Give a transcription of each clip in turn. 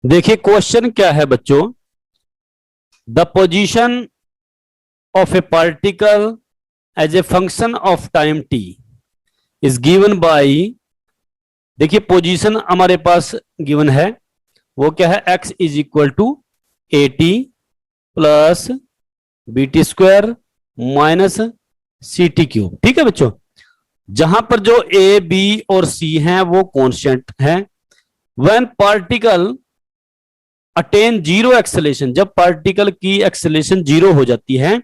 देखिए क्वेश्चन क्या है बच्चों। The position of a particle as a function of time t is given by. देखिए पोजीशन हमारे पास गिवन है, वो क्या है, x is equal to a t plus b t square minus c t cube. ठीक है बच्चों, जहां पर जो ए बी और सी हैं वो कांस्टेंट हैं। When particle attain zero acceleration, जब पार्टिकल की एक्सेलेरेशन जीरो हो जाती है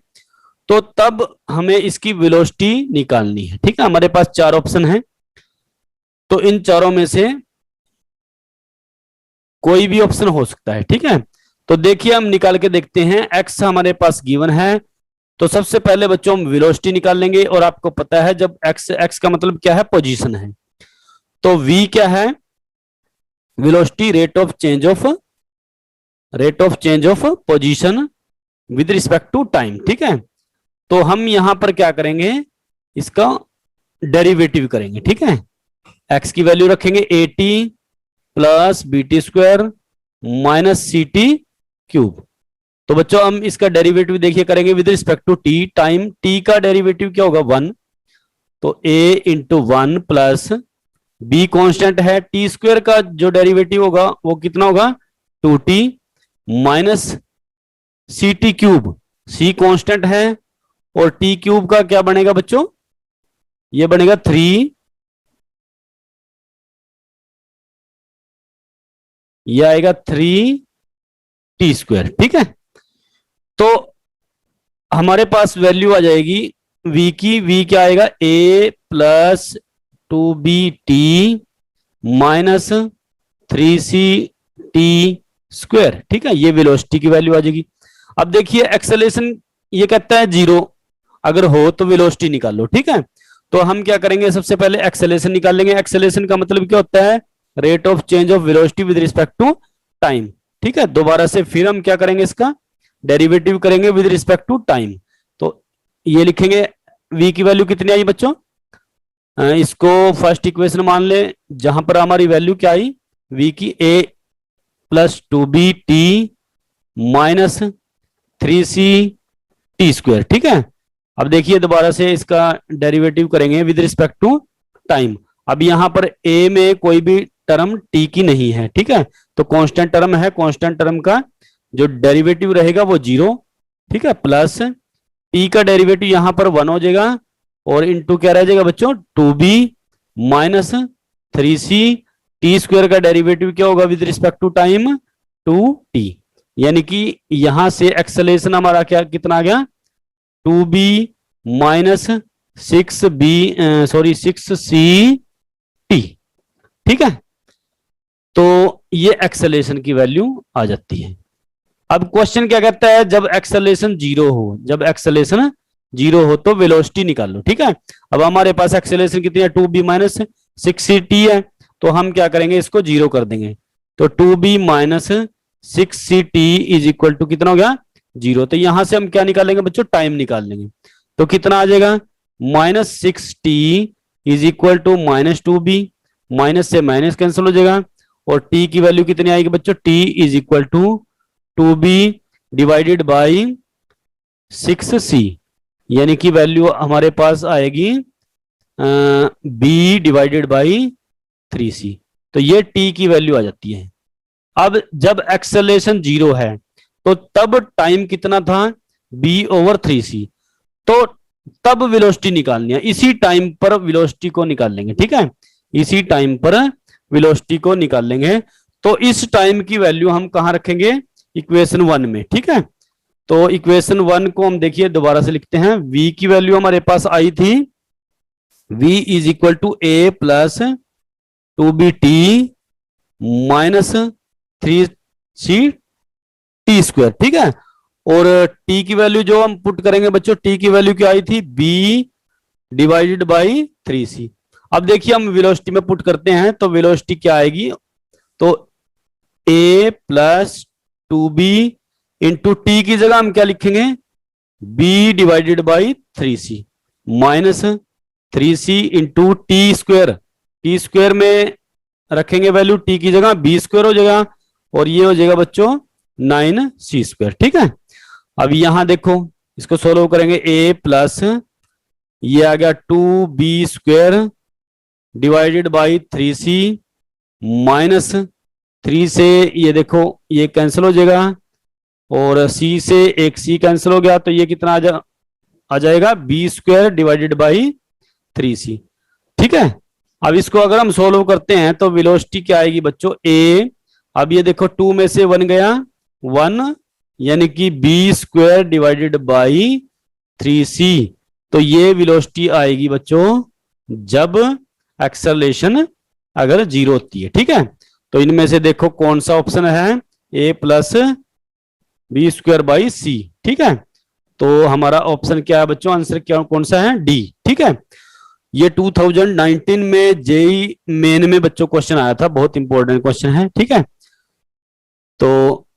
तो तब हमें इसकी वेलोसिटी निकालनी है। ठीक है, हमारे पास चार ऑप्शन हैं, तो इन चारों में से कोई भी ऑप्शन हो सकता है। ठीक है, तो देखिए हम निकाल के देखते हैं। एक्स हमारे पास गिवन है, तो सबसे पहले बच्चों हम वेलोसिटी निकाल लेंगे। और आपको पता है जब एक्स, एक्स का मतलब क्या है, पोजीशन है, तो वी क्या है, velocity rate of change of position with respect to time. ठीक है, तो हम यहां पर क्या करेंगे, इसका डेरिवेटिव करेंगे। ठीक है, एक्स की वैल्यू रखेंगे a t plus b t square minus c t cube. तो बच्चों हम इसका डेरिवेटिव देखिए करेंगे with respect to t time. T का डेरिवेटिव क्या होगा, वन, तो a into one plus b constant है, टी स्क्वायर का जो डेरिवेटिव होगा वो कितना होगा, two t minus c t cube, c constant है, और टी क्यूब का क्या बनेगा बच्चों, ये बनेगा थ्री, ये आएगा थ्री टी स्क्वायर। ठीक है, तो हमारे पास वैल्यू आ जाएगी v की, v क्या आएगा, a plus two b t minus three c t square. ठीक है, ये वेलोसिटी की वैल्यू आ जाएगी। अब देखिए एक्सेलेरेशन ये कहता है जीरो, अगर हो तो वेलोसिटी निकालो। ठीक है, तो हम क्या करेंगे, सबसे पहले एक्सेलेरेशन निकाल लेंगे। एक्सेलेरेशन का मतलब क्या होता है, rate of change of velocity with respect to time. ठीक है, दोबारा से फिर हम क्या करेंगे, इसका डेरिवेटिव करेंगे विद रिस्पेक्ट टू टाइम। तो ये लिखेंगे v की वैल्यू कितनी आई बच्चों, इसको फर्स्ट इक्वेशन मान ले, जहां पर हमारी वैल्यू क्या आई, v की a plus two b t minus three c t square. ठीक है, अब देखिए दोबारा से इसका डेरिवेटिव करेंगे विद रिस्पेक्ट टू टाइम। अब यहां पर a में कोई भी टर्म t की नहीं है। ठीक है, तो कांस्टेंट टर्म है, कांस्टेंट टर्म का जो डेरिवेटिव रहेगा वो जीरो। ठीक है, प्लस टी का डेरिवेटिव यहां पर वन हो जाएगा, और इनटू क्या रह जाएगा बच्चों, two b minus three c t square का डेरिवेटिव क्या होगा with respect to time, two t. यानी कि यहां से एक्सेलेरेशन हमारा क्या कितना आ गया, two b minus six b, sorry six c t. ठीक है, तो ये एक्सेलेरेशन की वैल्यू आ जाती है। अब क्वेश्चन क्या कहता है, जब एक्सेलेरेशन जीरो हो, जब एक्सेलेरेशन जीरो हो तो वेलोसिटी निकालो। ठीक है, अब हमारे पास एक्सेलेरेशन कितनी है, two b minus six c t है, तो हम क्या करेंगे, इसको जीरो कर देंगे। तो two b minus six c t is equal to कितना हो गया, जीरो। तो यहां से हम क्या निकालेंगे बच्चों, टाइम निकाल लेंगे। तो कितना आ जाएगा, minus six t is equal to minus two b, minus से माइनस कैंसिल हो जाएगा, और टी की वैल्यू कितनी आएगी बच्चों, t is equal to two b divided by six c, यानी कि वैल्यू हमारे पास आएगी b divided by three c. तो ये टी की वैल्यू आ जाती है। अब जब एक्सेलेरेशन जीरो है तो तब टाइम कितना था, बी ओवर थ्री सी, तो तब वेलोसिटी निकालनी है, इसी टाइम पर वेलोसिटी को निकाल लेंगे। ठीक है, इसी टाइम पर वेलोसिटी को निकाल लेंगे। तो इस टाइम की वैल्यू हम कहां रखेंगे, इक्वेशन वन में। ठीक है, तो इक्वेशन वन को हम देखिए दोबारा से लिखते हैं। v की वैल्यू हमारे पास आई थी, v is equal to a plus two b t minus three c t square. ठीक है, और t की वैल्यू जो हम पुट करेंगे बच्चों, t की वैल्यू क्या आई थी, b divided by three c. अब देखिए हम वेलोसिटी में पुट करते हैं, तो वेलोसिटी क्या आएगी, तो a plus two b into t की जगह हम क्या लिखेंगे, b divided by three c minus three c into t square, t square में रखेंगे वैल्यू, टी की जगह बी स्क्वायर हो जाएगा, और ये हो जाएगा बच्चों 9c²। ठीक है, अब यहां देखो इसको सोल्व करेंगे। a प्लस ये आ गया 2b² divided by 3c minus 3 से ये देखो ये कैंसिल हो जाएगा और c से एक c कैंसिल हो गया, तो ये कितना आ जाएगा b² डिवाइडेड बाई 3c। ठीक है, अब इसको अगर हम सोल्व करते हैं तो वेलोसिटी क्या आएगी बच्चों a, अब ये देखो 2 में से 1 गया 1, यानी कि b² डिवाइडेड बाई 3c। तो ये वेलोसिटी आएगी बच्चों जब एक्सेलरेशन अगर 0 होती है। ठीक है, तो इनमें से देखो कौन सा ऑप्शन है, a plus b² by c। ठीक है, तो हमारा ऑप्शन क्या है बच्चों, आंसर क्या कौन सा है, डी। ठीक है, ये 2019 में जेई मेन में बच्चों क्वेश्चन आया था, बहुत इंपॉर्टेंट क्वेश्चन है। ठीक है, तो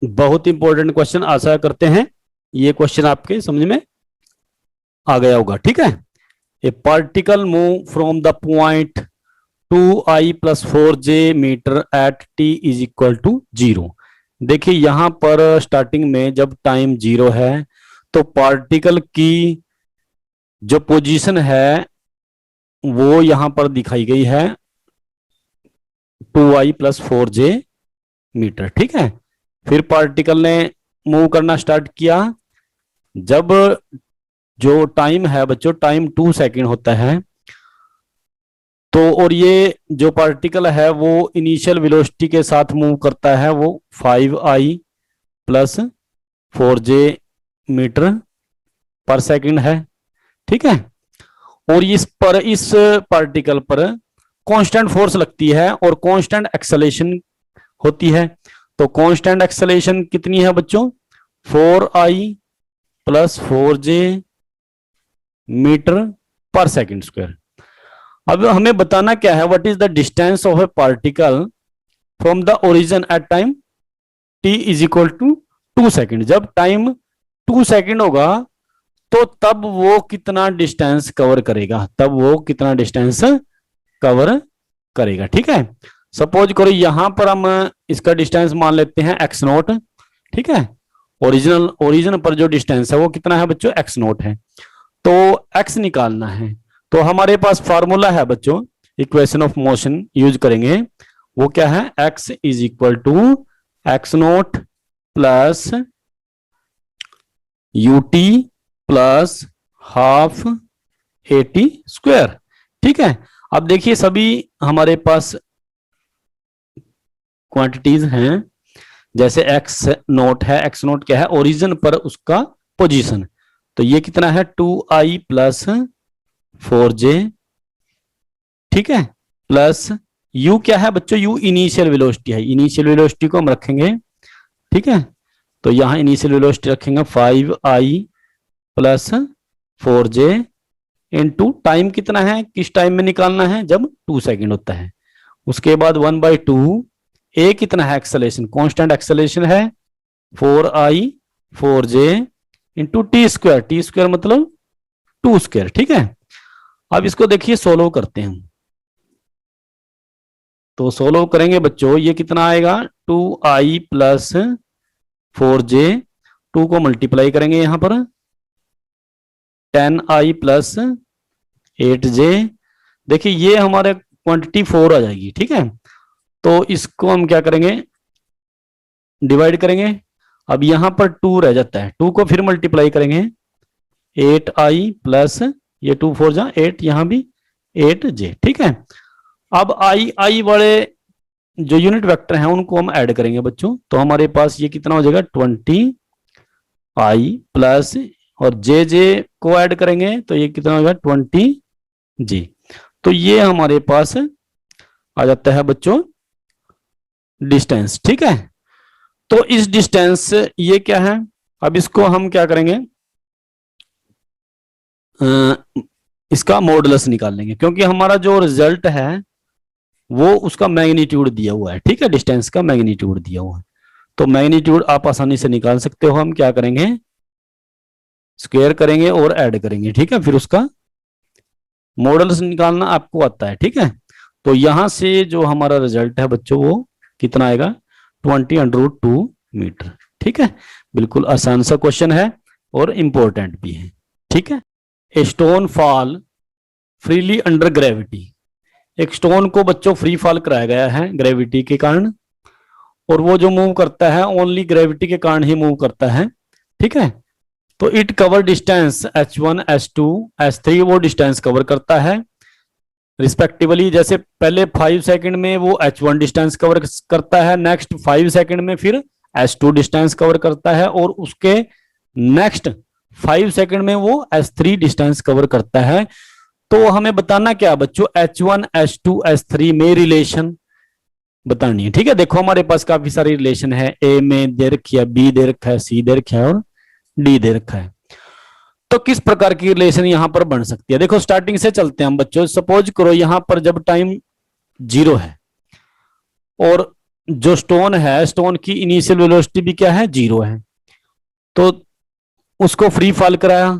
बहुत इंपॉर्टेंट क्वेश्चन, आशा करते हैं ये क्वेश्चन आपके समझ में आ गया होगा। ठीक है, a particle move from the point 2i plus 4j metre at t is equal to 0। देखिए यहां पर स्टार्टिंग में जब टाइम 0 है तो पार्टिकल की जो पोजीशन है वो यहां पर दिखाई गई है 2i प्लस 4j मीटर। ठीक है, फिर पार्टिकल ने मूव करना स्टार्ट किया, जब जो टाइम है बच्चों टाइम 2 सेकंड होता है, तो और ये जो पार्टिकल है वो इनिशियल वेलोसिटी के साथ मूव करता है, वो 5i plus 4j metre per second है। ठीक है, और इस पार्टिकल पर कांस्टेंट फोर्स लगती है और कांस्टेंट एक्सेलरेशन होती है। तो कांस्टेंट एक्सेलरेशन कितनी है बच्चों, 4i plus 4j metre per second square. अब हमें बताना क्या है, what is the distance of a particle from the origin at time t is equal to 2 second. जब टाइम 2 सेकेंड होगा तो तब वो कितना डिस्टेंस कवर करेगा, ठीक है, सपोज करो यहां पर हम इसका डिस्टेंस मान लेते हैं x0। ठीक है, ओरिजिन पर जो डिस्टेंस है वो कितना है बच्चों, x0 है। तो x निकालना है, तो हमारे पास फार्मूला है बच्चों, इक्वेशन ऑफ मोशन यूज करेंगे, वो क्या है, x is equal to x0 plus ut plus half at²। ठीक है, अब देखिए सभी हमारे पास क्वांटिटीज हैं, जैसे x0 है, x0 क्या है, ओरिजिन पर उसका पोजीशन, तो ये कितना है 2i प्लस 4j। ठीक है, प्लस u क्या है बच्चों, u इनिशियल वेलोसिटी है, इनिशियल वेलोसिटी को हम रखेंगे। ठीक है, तो यहां इनिशियल वेलोसिटी रखेंगे 5i plus 4j into time कितना है, किस टाइम में निकालना है, जब 2 सेकंड होता है। उसके बाद 1/2 a कितना है, एक्सेलरेशन, कांस्टेंट एक्सेलरेशन है 4i 4j इंटू t² मतलब 2²। ठीक है, अब इसको देखिए सोल्व करते हैं, तो सोल्व करेंगे बच्चों ये कितना आएगा 2i प्लस 4j, 2 को मल्टीप्लाई करेंगे यहां पर 10i प्लस 8j। देखिए ये हमारे क्वांटिटी 4 आ जाएगी। ठीक है, तो इसको हम क्या करेंगे, डिवाइड करेंगे, अब यहां पर 2 रह जाता है, 2 को फिर मल्टीप्लाई करेंगे 8i प्लस ये 2 4 जा 8, यहां भी 8j। ठीक है, अब आई वाले जो यूनिट वेक्टर हैं उनको हम ऐड करेंगे बच्चों, तो हमारे पास ये कितना हो जाएगा 20i प्लस और जे को ऐड करेंगे तो ये कितना होगा 20j। तो ये हमारे पास आ जाता है बच्चों डिस्टेंस। ठीक है, तो इस डिस्टेंस ये क्या है, अब इसको हम क्या करेंगे, इसका मॉडुलस निकाल लेंगे, क्योंकि हमारा जो रिजल्ट है वो उसका मैग्नीट्यूड दिया हुआ है। ठीक है, डिस्टेंस का मैग्नीट्यूड दिया हुआ है, तो मैग्नीट्यूड आप आसानी से निकाल सकते हो। हम क्या करेंगे, स्क्वायर करेंगे और ऐड करेंगे। ठीक है, फिर उसका मॉडुलस निकालना आपको आता है। ठीक है, तो यहां से जो हमारा रिजल्ट है बच्चों वो कितना आएगा 20√2 मीटर। ठीक है, बिल्कुल आसान सा क्वेश्चन है और इंपॉर्टेंट भी है। ठीक है, a stone fall freely under gravity. एक स्टोन को बच्चों फ्री फॉल कराया गया है ग्रेविटी के कारण, और वो जो मूव करता है ओनली ग्रेविटी के कारण ही मूव करता है। ठीक है, तो it cover distance h1 h2 h3, वो डिस्टेंस कवर करता है रिस्पेक्टिवली। जैसे पहले 5 सेकंड में वो h1 डिस्टेंस कवर करता है, नेक्स्ट 5 सेकंड में फिर h2 डिस्टेंस कवर करता है, और उसके नेक्स्ट 5 सेकंड में वो h3 डिस्टेंस कवर करता है। तो हमें बताना क्या बच्चों, h1 h2 h3 में रिलेशन बतानी है। ठीक है, देखो हमारे पास काफी सारी रिलेशन है, ए में दे रखी है, बी दे रखा है, सी दे रखा है और डी दे रखा है। तो किस प्रकार की रिलेशन यहां पर बन सकती है, देखो स्टार्टिंग से चलते हैं हम बच्चों। सपोज करो यहां पर जब टाइम 0 है और जो स्टोन है, स्टोन की इनिशियल वेलोसिटी भी क्या है, 0 है, तो उसको फ्री फॉल कराया।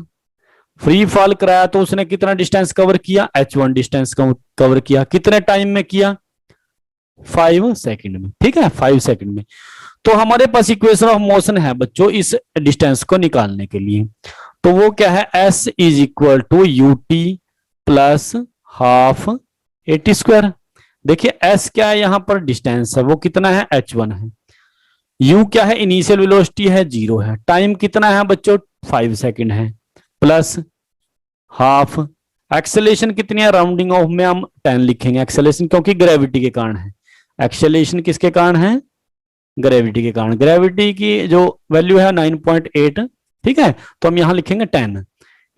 फ्री फॉल कराया तो उसने कितना डिस्टेंस कवर किया, h1 डिस्टेंस कवर किया। कितने टाइम में किया, 5 सेकंड में। ठीक है, 5 सेकंड में। तो हमारे पास इक्वेशन ऑफ मोशन है बच्चों इस डिस्टेंस को निकालने के लिए, तो वो क्या है, s is equal to u t plus half a t square. देखिए s क्या है, यहां पर डिस्टेंस है, वो कितना है, h1 है। u क्या है, इनिशियल वेलोसिटी है, 0 है। टाइम कितना है बच्चों, 5 सेकंड है, प्लस हाफ। एक्सेलेरेशन कितनी है, राउंडिंग ऑफ में हम 10 लिखेंगे एक्सेलेरेशन, क्योंकि ग्रेविटी के कारण है। एक्सेलेरेशन किसके कारण है, ग्रेविटी के कारण। ग्रेविटी की जो वैल्यू है 9.8। ठीक है, तो हम यहां लिखेंगे 10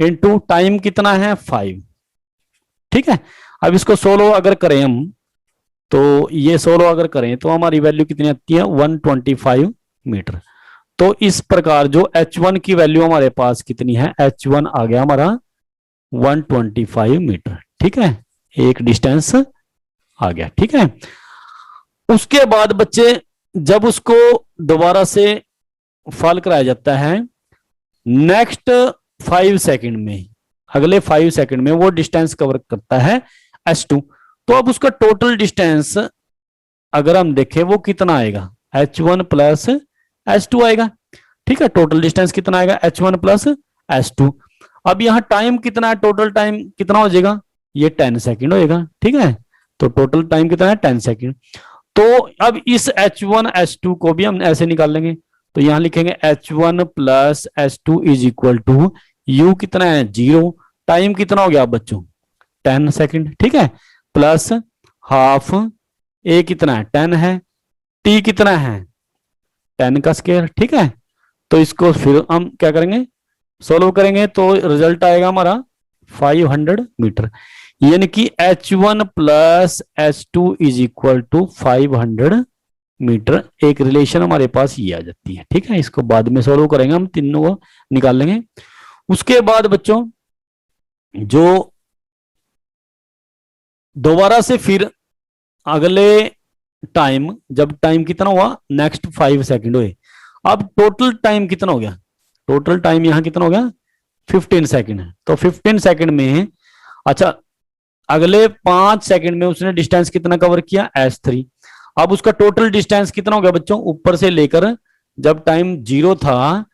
इंटू टाइम कितना है, 5। ठीक है, अब इसको 16 अगर करें हम, तो ये 16 अगर करें तो हमारी वैल्यू कितनी आती है, 125 मीटर। तो इस प्रकार जो h1 की वैल्यू हमारे पास कितनी है, h1 आ गया हमारा 125 मीटर। ठीक है, एक डिस्टेंस आ गया। ठीक है, उसके बाद बच्चे जब उसको दोबारा से फॉल कराया जाता है, नेक्स्ट 5 सेकंड में, अगले 5 सेकंड में वो डिस्टेंस कवर करता है h2। तो अब उसका टोटल डिस्टेंस अगर हम देखें वो कितना आएगा, h1 प्लस h2 आएगा। ठीक है, टोटल डिस्टेंस कितना आएगा, h1 प्लस h2। अब यहां टाइम कितना है, टोटल टाइम कितना हो जाएगा, ये 10 सेकंड होएगा। ठीक है, तो टोटल टाइम कितना है, 10 सेकंड। तो अब इस h1 h2 को भी हम ऐसे निकाल लेंगे, तो यहां लिखेंगे h1 plus h2 is equal to u कितना है, 0। टाइम कितना हो गया बच्चों, 10 सेकंड। ठीक है, प्लस हाफ, a कितना है, 10 है, t कितना है, 10 का स्क्वायर। ठीक है, तो इसको फिर हम क्या करेंगे, सोल्व करेंगे, तो रिजल्ट आएगा हमारा 500 मीटर। यानी कि h1 plus h2 is equal to 500 metre. एक रिलेशन हमारे पास ये आ जाती है। ठीक है, इसको बाद में सोल्व करेंगे, हम तीनों को निकाल लेंगे। उसके बाद बच्चों जो दोबारा से फिर अगले टाइम, जब टाइम कितना हुआ, नेक्स्ट 5 सेकंड हुए, अब टोटल टाइम कितना हो गया, टोटल टाइम यहां कितना हो गया, 15 सेकंड है। तो 15 सेकंड में, अच्छा अगले 5 सेकंड में उसने डिस्टेंस कितना कवर किया, s3। अब उसका टोटल डिस्टेंस कितना हो गया बच्चों, ऊपर से लेकर जब टाइम 0 था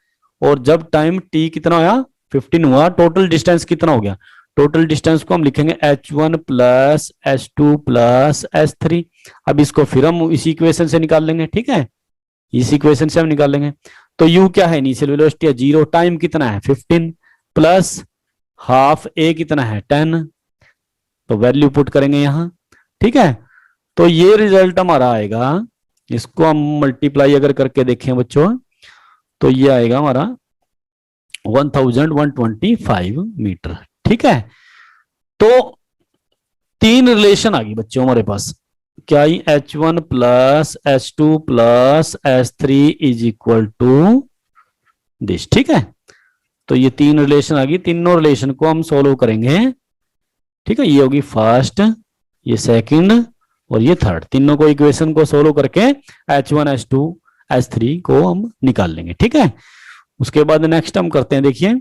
और जब टाइम t कितना हुआ, 15 हुआ, टोटल डिस्टेंस कितना हो गया। टोटल डिस्टेंस को हम लिखेंगे h1 plus h2 plus s3। अब इसको फिर हम इसी इक्वेशन से निकाल लेंगे। ठीक है, इस इक्वेशन से हम निकाल लेंगे। तो u क्या है, इनिशियल वेलोसिटी है 0, टाइम कितना है 15, प्लस हाफ, a कितना है 10, तो वैल्यू पुट करेंगे यहां। ठीक है, तो ये रिजल्ट हमारा आएगा, इसको हम मल्टीप्लाई अगर करके देखें बच्चों, तो ये आएगा हमारा 1125 मीटर। ठीक है, तो 3 रिलेशन आ गई बच्चों हमारे पास, क्या ही, h1 plus h2 plus h3 is equal to this. ठीक है, तो ये 3 रिलेशन आ गई, तीनों रिलेशन को हम सोल्व करेंगे। ठीक है, ये होगी फर्स्ट, ये सेकंड और ये थर्ड। तीनों को इक्वेशन को सोल्व करके h1 h2 h3 को हम निकाल लेंगे। ठीक है, उसके बाद नेक्स्ट हम करते हैं, देखिए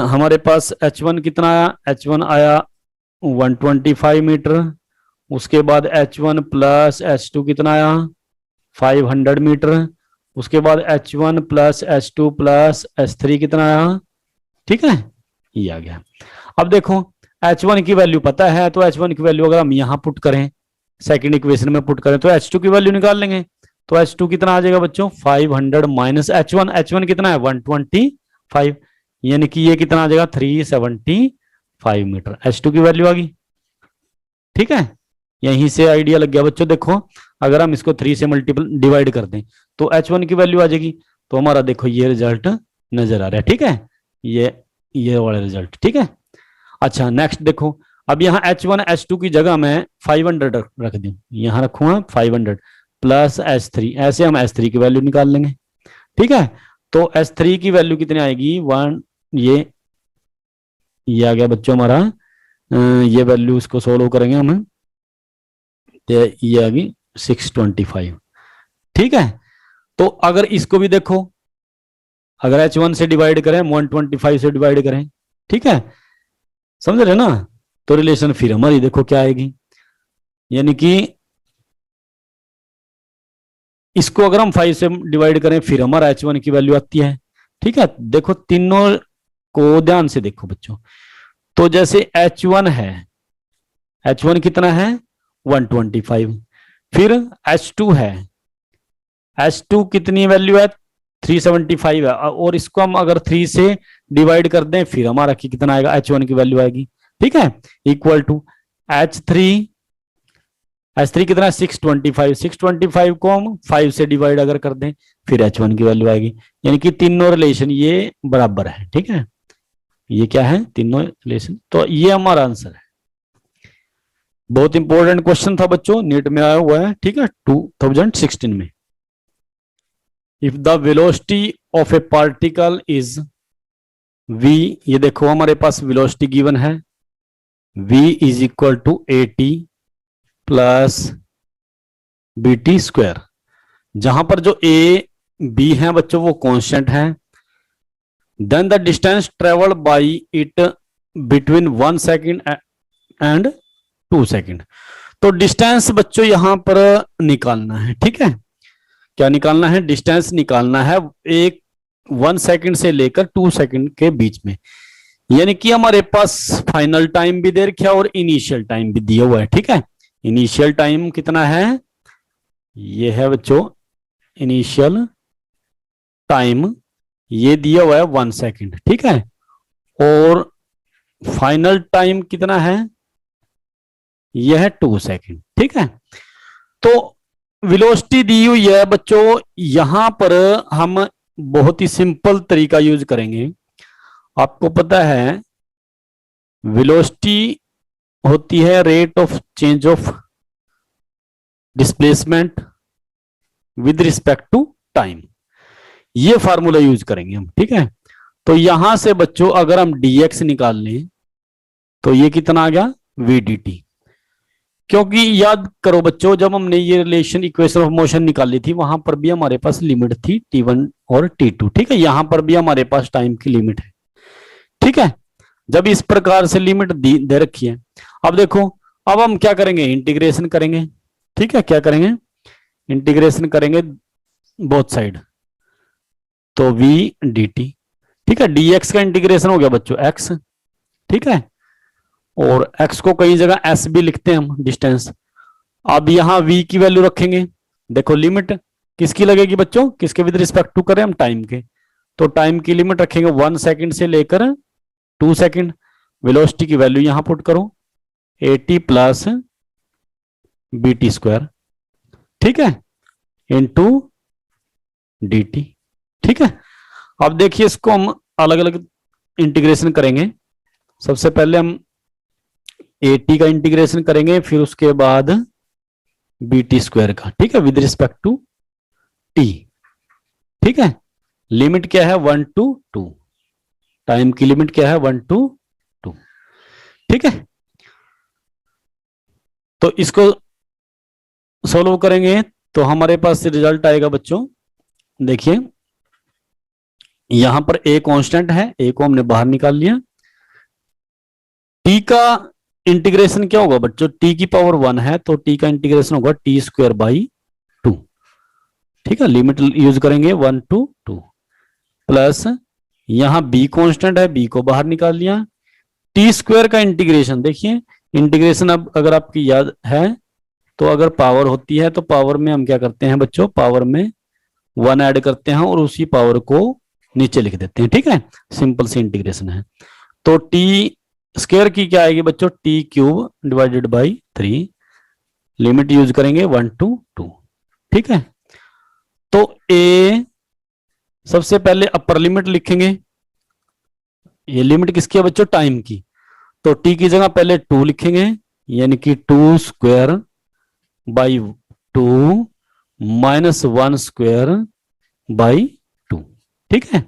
हमारे पास h1 कितना आया, h1 आया 125 मीटर। उसके बाद h1 प्लस h2 कितना आया, 500 मीटर। उसके बाद H1 plus H2 plus H3 कितना आया, ठीक है, ये आ गया। अब देखो H1 की वैल्यू पता है, तो H1 की वैल्यू अगर हम यहां पुट करें, सेकंड इक्वेशन में पुट करें, तो H2 की वैल्यू निकाल लेंगे। तो H2 कितना आ जाएगा बच्चों, 500 माइनस H1, H1 कितना है 125, यानी कि ये कितना आ जाएगा 375 मीटर, H2 की वैल्यू आ गई। ठीक है, यहीं से आइडिया लग गया बच्चों। देखो अगर हम इसको 3 से मल्टीपल डिवाइड कर दें तो H1 की वैल्यू आ जाएगी। तो हमारा देखो ये रिजल्ट नजर आ रहा है, ठीक है, ये वाला रिजल्ट, ठीक है। अच्छा नेक्स्ट देखो, अब यहाँ H1 H2 की जगह मैं 500 रख दूं, यहां रखूंगा 500 प्लस H3, ऐसे हम H3 की वैल्यू निकाल लेंगे। ठीक है, तो H3 की वैल्यू कितनी आएगी 1, ये आ गया बच्चों हमारा, ये वैल्यू इसको सोल्व करेंगे हम, तो ये आ गई 625। ठीक है, तो अगर इसको भी देखो, अगर H1 से डिवाइड करें 125 से डिवाइड करें, ठीक है, समझ रहे ना, तो रिलेशन फिर हमारी देखो क्या आएगी, यानी कि इसको अगर हम 5 से डिवाइड करें फिर हमारा H1 की वैल्यू आती है। ठीक है, देखो तीनों को ध्यान से देखो बच्चों, तो जैसे H1 है, H1 कितना है 125, फिर H2 है, H2 कितनी वैल्यू है 375 है, और इसको हम अगर 3 से डिवाइड कर दें फिर हमारा कितना आएगा, H1 की वैल्यू आएगी। ठीक है, इक्वल टू H3 कितना है 625, 625 को हम 5 से डिवाइड अगर कर दें फिर H1 की वैल्यू आएगी, यानी कि तीनों रिलेशन ये बराबर है। ठीक है, ये क्या है तीनों रिलेशन, तो ये हमारा आंसर है। बहुत इंपॉर्टेंट क्वेश्चन था बच्चों, नीट में आया हुआ है, ठीक है, 2016 में। If the velocity of a particle is v, ये देखो हमारे पास वेलोसिटी गिवन है, v is equal to AT plus BT square, जहां पर जो A B है बच्चों वो कांस्टेंट है। Then the distance travelled by it between 1 second and 2 second. तो डिस्टेंस बच्चों यहां पर निकालना है, ठीक है, क्या निकालना है, डिस्टेंस निकालना है, एक 1 सेकेंड से लेकर 2 सेकेंड के बीच में, यानी कि हमारे पास फाइनल टाइम भी दे रखा है और इनिशियल टाइम भी दिया हुआ है। ठीक है, इनिशियल टाइम कितना है, ये है बच्चों इनिशियल टाइम, ये दिया हुआ है 1 सेकेंड, ठीक है, और फाइनल टाइम कितना है, यह है 2 सेकेंड। ठीक है, तो वेलोसिटी दी हुई है बच्चों, यहां पर हम बहुत ही सिंपल तरीका यूज करेंगे। आपको पता है वेलोसिटी होती है rate of change of displacement with respect to time, ये फार्मूला यूज करेंगे हम। ठीक है, तो यहां से बच्चों अगर हम dx निकाल लें तो ये कितना आ गया vdt, क्योंकि याद करो बच्चों जब हमने ये रिलेशन इक्वेशन ऑफ मोशन निकाली थी वहां पर भी हमारे पास लिमिट थी t1 और t2। ठीक है, यहां पर भी हमारे पास टाइम की लिमिट है। ठीक है, जब इस प्रकार से लिमिट दे रखी है, अब देखो अब हम क्या करेंगे, इंटीग्रेशन करेंगे। ठीक है, क्या करेंगे, इंटीग्रेशन करेंगे बोथ साइड, तो v dt। ठीक है, dx का इंटीग्रेशन हो गया बच्चों x। ठीक है, और x को कई जगह s भी लिखते हैं हम, डिस्टेंस। अब यहां v की वैल्यू रखेंगे, देखो लिमिट किसकी लगेगी बच्चों, किसके विद रिस्पेक्ट टू करें हम, टाइम के, तो टाइम की लिमिट रखेंगे 1 सेकेंड से लेकर 2 सेकेंड। वेलोसिटी की वैल्यू यहां पुट करो AT प्लस BT स्क्वायर, ठीक है, इनटू dt। ठीक है, अब देखिए इसको हम अलग अलग इंटीग्रेशन करेंगे। सबसे पहले हम AT का इंटीग्रेशन करेंगे, फिर उसके बाद BT स्क्वायर का, ठीक है, विद रिस्पेक्ट टू t। ठीक है, लिमिट क्या है 1 to 2, टाइम की लिमिट क्या है 1 to 2। ठीक है, तो इसको सॉल्व करेंगे तो हमारे पास रिजल्ट आएगा बच्चों, देखिए यहां पर a कांस्टेंट है, a को हमने बाहर निकाल लिया, t का इंटीग्रेशन क्या होगा बच्चों, t की पावर 1 है तो t का इंटीग्रेशन होगा t स्क्वायर बाई 2। ठीक है, लिमिट यूज करेंगे 1 to 2 प्लस यहां b कांस्टेंट है, b को बाहर निकाल लिया। टी स्क्वायर का इंटीग्रेशन देखिए, इंटीग्रेशन अब अगर आपकी याद है तो अगर पावर होती है तो पावर में हम क्या करते हैं बच्चों, पावर में 1 ऐड करते हैं और उसी पावर को नीचे लिख देते हैं। ठीक है, सिंपल सी इंटीग्रेशन है। तो टी स्क्वायर की क्या आएगी बच्चों, T cube divided by 3, limit use करेंगे 1 to 2। ठीक है, तो ए सबसे पहले अपर लिमिट लिखेंगे, ये लिमिट किसकी है बच्चों, टाइम की। तो टी की जगह पहले 2 लिखेंगे, यानी कि 2 square by 2 minus 1 square by 2। ठीक है,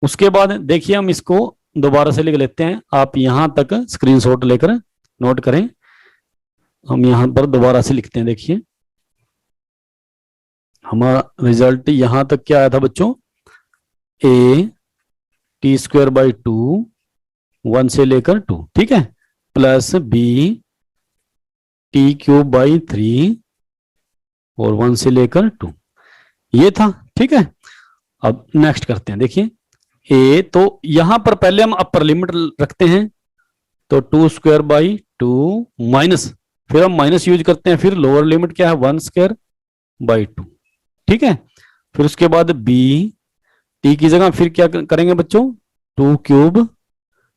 उसके बाद देखिए हम इसको दोबारा से लिख लेते हैं, आप यहां तक स्क्रीनशॉट लेकर नोट करें। हम यहां पर दोबारा से लिखते हैं, देखिए हमारा रिजल्ट यहां तक क्या आया था बच्चों, ए टी स्क्वायर बाई 2 1 से लेकर 2, ठीक है, plus b t cube by 3 और 1 से लेकर 2, ये था। ठीक है, अब नेक्स्ट करते हैं, देखिए ए, तो यहां पर पहले हम अपर लिमिट रखते हैं, तो 2 स्क्वायर बाई 2 माइनस, फिर हम माइनस यूज करते हैं, फिर लोअर लिमिट क्या है 1 स्क्वायर बाई 2। ठीक है, फिर उसके बाद बी टी की जगह फिर क्या करेंगे बच्चों, 2 cube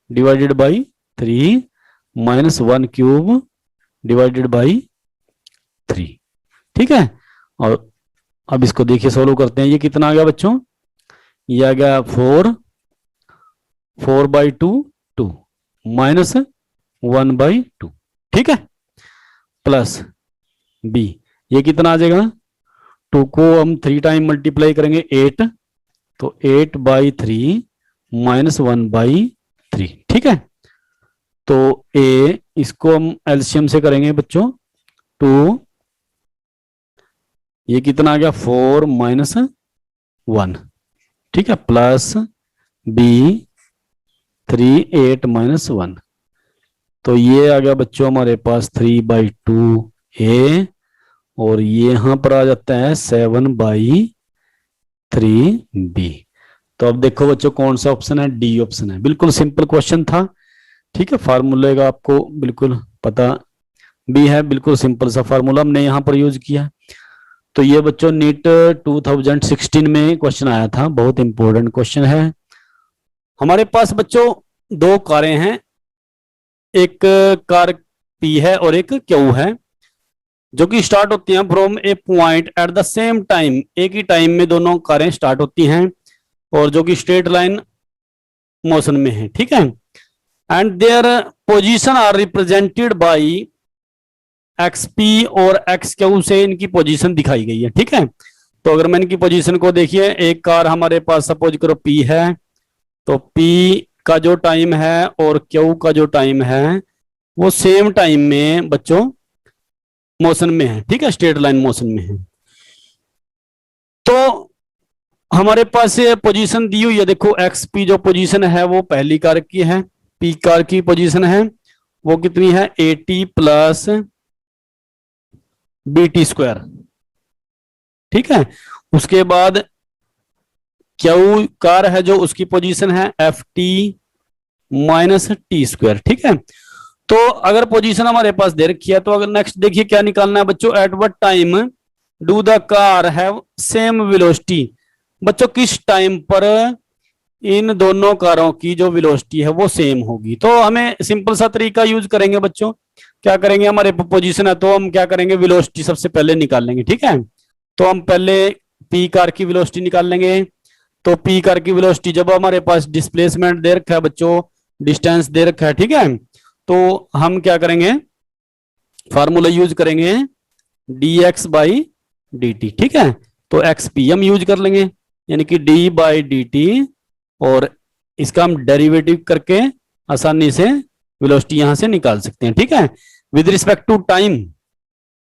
divided by 3 minus 1 cube divided by 3। ठीक है, और अब इसको देखिए सोल्व करते हैं, ये कितना आ गया बच्चों, ये आ गया 4 बाई 2 2 माइनस 1 बाई 2। ठीक है, प्लस बी, ये कितना आ जाएगा, 2 को हम 3 टाइम मल्टीप्लाई करेंगे 8, तो 8 बाई 3 माइनस 1 बाई 3। ठीक है, तो ए इसको हम एलसीएम से करेंगे बच्चों, 2, ये कितना आ गया 4 माइनस 1। ठीक है, प्लस बी 3 8 माइनस 1, तो ये आ गया बच्चों हमारे पास 3 बाई 2 ए, और ये यहां पर आ जाता है 7 बाई 3 बी। तो अब देखो बच्चों कौन सा ऑप्शन है, डी ऑप्शन है, बिल्कुल सिंपल क्वेश्चन था। ठीक है, फार्मूले का आपको बिल्कुल पता भी है, बिल्कुल सिंपल सा फार्मूला हमने यहां पर यूज किया। तो ये बच्चों नीट 2016 में क्वेश्चन आया था, बहुत इंपॉर्टेंट क्वेश्चन है। हमारे पास बच्चों 2 कारें हैं, एक कार पी है और एक क्यू है, जो कि स्टार्ट होती हैं from A point at the same time, एक ही टाइम में दोनों कारें स्टार्ट होती हैं, और जो कि स्ट्रेट लाइन मोशन में है। ठीक है, and their position are represented by x p और एक्स क्यू से इनकी पोजीशन दिखाई गई है। ठीक है, तो अगर मैं इनकी पोजीशन को देखिए, एक कार हमारे पास सपोज करो पी है, तो पी का जो टाइम है और क्यू का जो टाइम है वो सेम टाइम में बच्चों मोशन में है। ठीक है, स्ट्रेट लाइन मोशन में है। तो हमारे पास ये पोजीशन दी हुई है, देखो एक्स पी जो पोजीशन है वो पहली कार की है, पी कार की पोजीशन है वो कितनी है, 80 प्लस बी टी स्क्वायर। ठीक है, उसके बाद क्यू कार है जो उसकी पोजीशन है F T minus T square. ठीक है, तो अगर पोजीशन हमारे पास दे रखी है, तो अगर नेक्स्ट देखिए क्या निकालना है बच्चों, at what time do the car have same velocity, बच्चों किस टाइम पर इन दोनों कारों की जो वेलोसिटी है वो सेम होगी। तो हमें सिंपल सा तरीका यूज करेंगे बच्चों, क्या करेंगे, हमारे पोजीशन है तो हम क्या करेंगे, वेलोसिटी सबसे पहले निकाल लेंगे। ठीक है, तो हम पहले पी कार की वेलोसिटी निकाल लेंगे। तो पी कार की वेलोसिटी, जब हमारे पास डिस्प्लेसमेंट दे रखा है बच्चों, डिस्टेंस दे रखा है, ठीक है, तो हम क्या करेंगे, फार्मूला यूज करेंगे dx बाई डी टी। ठीक है, तो एक्स पी हम यूज कर लेंगे, यानी कि d बाई डी टी, और इसका हम डेरिवेटिव करके आसानी से वेलोसिटी यहां से निकाल सकते हैं। ठीक है, with respect to time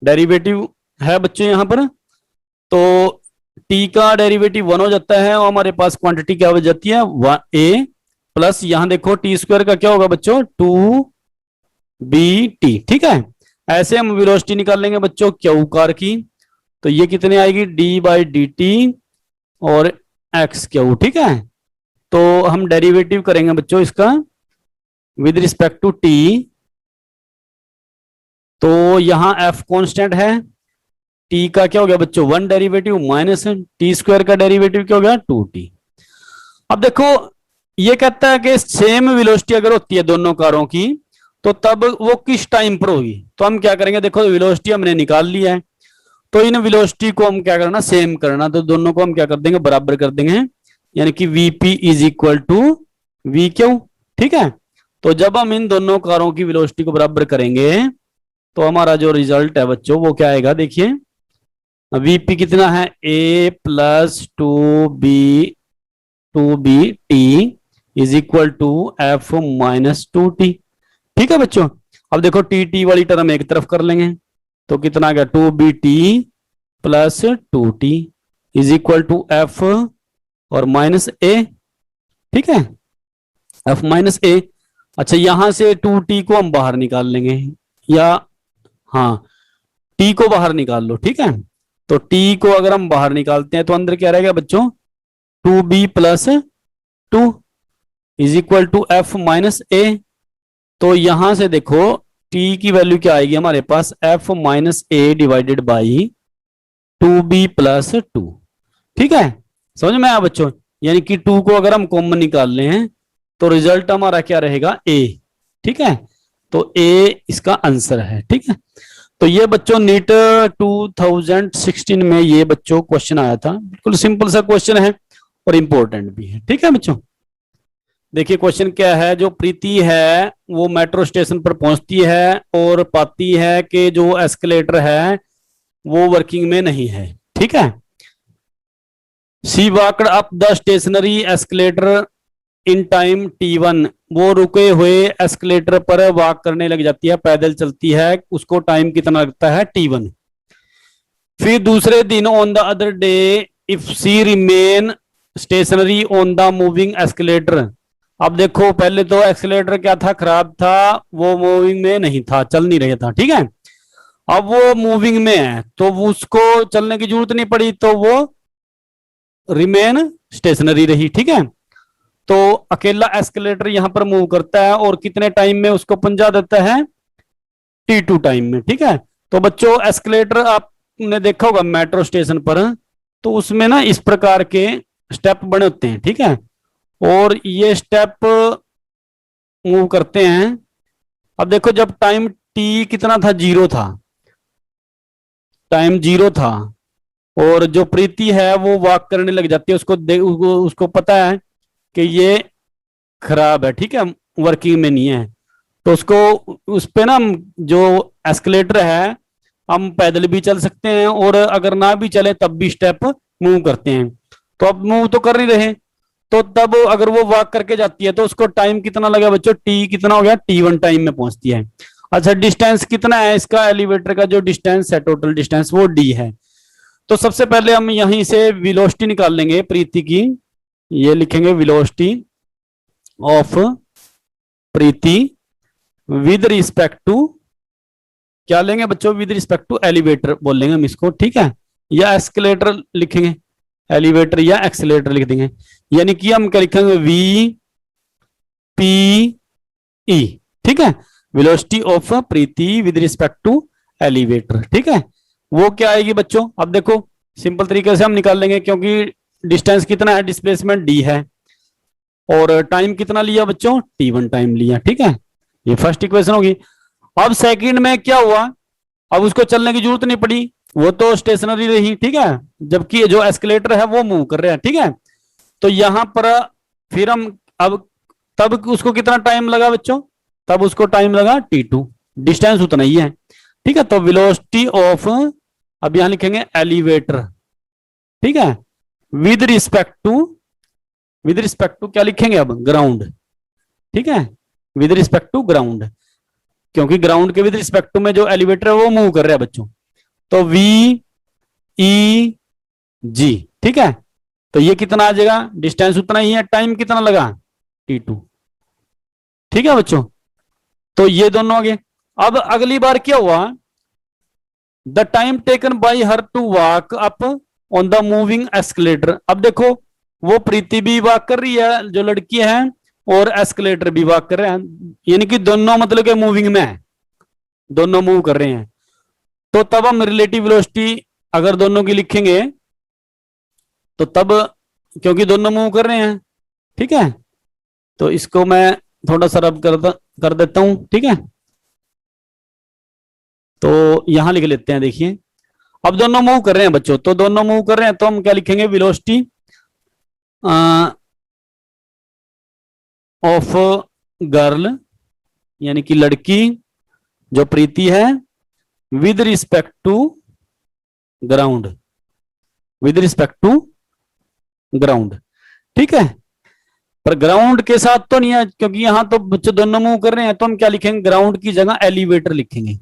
derivative है बच्चों यहां पर, तो t का डेरिवेटिव 1 हो जाता है, और हमारे पास क्वांटिटी क्या हो जाती है, a प्लस यहां देखो टी स्क्वायर का क्या होगा बच्चों, 2bt। ठीक है, ऐसे हम वेलोसिटी निकाल लेंगे बच्चों क्यू कार की। तो ये कितने आएगी, d/dt और एक्स क्यू, ठीक है। तो हम डेरिवेटिव करेंगे बच्चों इसका विद रिस्पेक्ट टू टी। तो यहां एफ कांस्टेंट है, टी का क्या हो गया बच्चों 1 डेरिवेटिव माइनस टी स्क्वायर का डेरिवेटिव क्या हो गया 2t। अब देखो ये कहता है कि सेम वेलोसिटी अगर होती है दोनों कारों की तो तब वो किस टाइम पर होगी। तो हम क्या करेंगे, देखो वेलोसिटी हमने निकाल लिया है, तो इन वेलोसिटी को हम क्या करना, सेम करना। तो दोनों को हम क्या कर देंगे, बराबर कर देंगे, यानी कि v p is equal to v q, ठीक है। तो जब हम इन दोनों कारों की वेलोसिटी को बराबर करेंगे तो हमारा जो रिजल्ट है बच्चों वो क्या आएगा, देखिए वीपी कितना है a plus two b t is equal to f minus 2t, ठीक है बच्चों। अब देखो टी टी वाली टर्म एक तरफ कर लेंगे तो कितना आ गया 2bt plus 2t is equal to f और माइनस ए, ठीक है, एफ माइनस ए। अच्छा यहां से 2t को हम बाहर निकाल लेंगे, या हाँ t को बाहर निकाल लो, ठीक है। तो t को अगर हम बाहर निकालते हैं तो अंदर क्या रहेगा बच्चों 2b plus 2 is equal to f minus a. तो यहां से देखो t की वैल्यू क्या आएगी हमारे पास, f minus a divided by 2b plus 2, ठीक है। समझ में आया बच्चों, यानी कि 2 को अगर हम कॉमन निकाल ले हैं तो रिजल्ट हमारा क्या रहेगा a, ठीक है। तो a इसका आंसर है, ठीक है। तो ये बच्चों नीट 2016 में ये बच्चों क्वेश्चन आया था, बिल्कुल सिंपल सा क्वेश्चन है और इंपॉर्टेंट भी है, ठीक है बच्चों। देखिए क्वेश्चन क्या है, जो प्रीति है वो मेट्रो स्टेशन पर पहुंचती है और पाती है कि जो एस्केलेटर है वो वर्किंग में नहीं है, ठीक है। She walked up the stationary escalator in time t1, वो रुके हुए एस्केलेटर पर वॉक करने लग जाती है, पैदल चलती है, उसको टाइम कितना लगता है t1। फिर दूसरे दिन on the other day if she remain stationary on the moving escalator. अब देखो पहले तो एस्केलेटर क्या था, खराब था, वो मूविंग में नहीं था, चल नहीं रहा था, ठीक है। अब वो मूविंग में है तो उसको चलने की जरूरत नहीं पड़ी, तो वो रिमेन स्टेशनरी रही, ठीक है। तो अकेला एस्केलेटर यहां पर मूव करता है और कितने टाइम में उसको पहुंचा देता है t2 टाइम में, ठीक है। तो बच्चों एस्केलेटर आपने देखा होगा मेट्रो स्टेशन पर, तो उसमें ना इस प्रकार के स्टेप बने होते हैं, ठीक है। और ये स्टेप मूव करते हैं। अब देखो जब टाइम t कितना था, 0 था, टाइम 0 था, और जो प्रीति है वो वॉक करने लग जाती है, उसको पता है कि ये खराब है, ठीक है, वर्किंग में नहीं है, तो उसको उस पे ना जो एस्केलेटर है हम पैदल भी चल सकते हैं और अगर ना भी चले तब भी स्टेप मूव करते हैं। तो अब मूव तो कर नहीं रहे, तो तब अगर वो वॉक करके जाती है तो उसको टाइम कितना लगा बच्चों, टी कितना हो गया t1 टाइम में पहुंचती है। अच्छा डिस्टेंस कितना है इसका, एलिवेटर का जो डिस्टेंस है टोटल डिस्टेंस वो d है। तो सबसे पहले हम यहीं से वेलोसिटी निकाल लेंगे प्रीति की, ये लिखेंगे velocity of Preeti with respect to, क्या लेंगे बच्चों, विद रिस्पेक्ट टू एलिवेटर बोल लेंगे हम इसको, ठीक है, या एस्केलेटर लिखेंगे, एलिवेटर या एक्सीलेटर लिख देंगे, यानी कि हम क्या लिखेंगे वी पी ई, ठीक है, velocity of Preeti with respect to elevator, ठीक है। वो क्या आएगी बच्चों, अब देखो सिंपल तरीके से हम निकाल लेंगे, क्योंकि डिस्टेंस कितना है, डिस्प्लेसमेंट डी है, और टाइम कितना लिया बच्चों t1 टाइम लिया, ठीक है। ये फर्स्ट इक्वेशन होगी। अब सेकंड में क्या हुआ, अब उसको चलने की जरूरत नहीं पड़ी, वो तो स्टेशनरी रही, ठीक है, जबकि जो एस्केलेटर है वो मूव कर रहा है, ठीक है। तो यहां पर फिर हम अब तब उसको कितना टाइम लगा बच्चों, तब उसको टाइम लगा t2, डिस्टेंस उतना ही है, ठीक है। तो वेलोसिटी ऑफ, अब यहां लिखेंगे एलिवेटर, ठीक है, विद रिस्पेक्ट टू क्या लिखेंगे अब ग्राउंड, ठीक है, विद रिस्पेक्ट टू ग्राउंड, क्योंकि ग्राउंड के विद रिस्पेक्ट टू में जो एलिवेटर है वो मूव कर रहा है बच्चों, तो वी ई जी, ठीक है। तो ये कितना आ जाएगा, डिस्टेंस उतना ही है, टाइम कितना लगा t2, ठीक है बच्चों। तो ये दोनों आ गए। अब अगली बार क्या हुआ, the time taken by her to walk up on the moving escalator. अब देखो वो प्रीति भी वॉक कर रही है जो लड़की है, और एस्केलेटर भी वॉक कर रहे हैं, यानी कि दोनों मतलब के मूविंग में है, दोनों मूव कर रहे हैं। तो तब हम रिलेटिव वेलोसिटी अगर दोनों की लिखेंगे तो तब, क्योंकि दोनों मूव कर रहे हैं, ठीक है, तो इसको मैं थोड़ा सा रब कर देता हूं, ठीक है। तो यहां लिख लेते हैं, देखिए अब दोनों मूव कर रहे हैं बच्चों, तो दोनों मूव कर रहे हैं तो हम क्या लिखेंगे, वेलोसिटी ऑफ गर्ल यानी कि लड़की जो प्रीति है, with respect to ground, with respect to ground, ठीक है। पर ग्राउंड के साथ तो नहीं है, क्योंकि यहां तो बच्चे दोनों मूव कर रहे हैं, तो हम क्या लिखेंगे, ग्राउंड की जगह एलिवेटर लिखेंगे,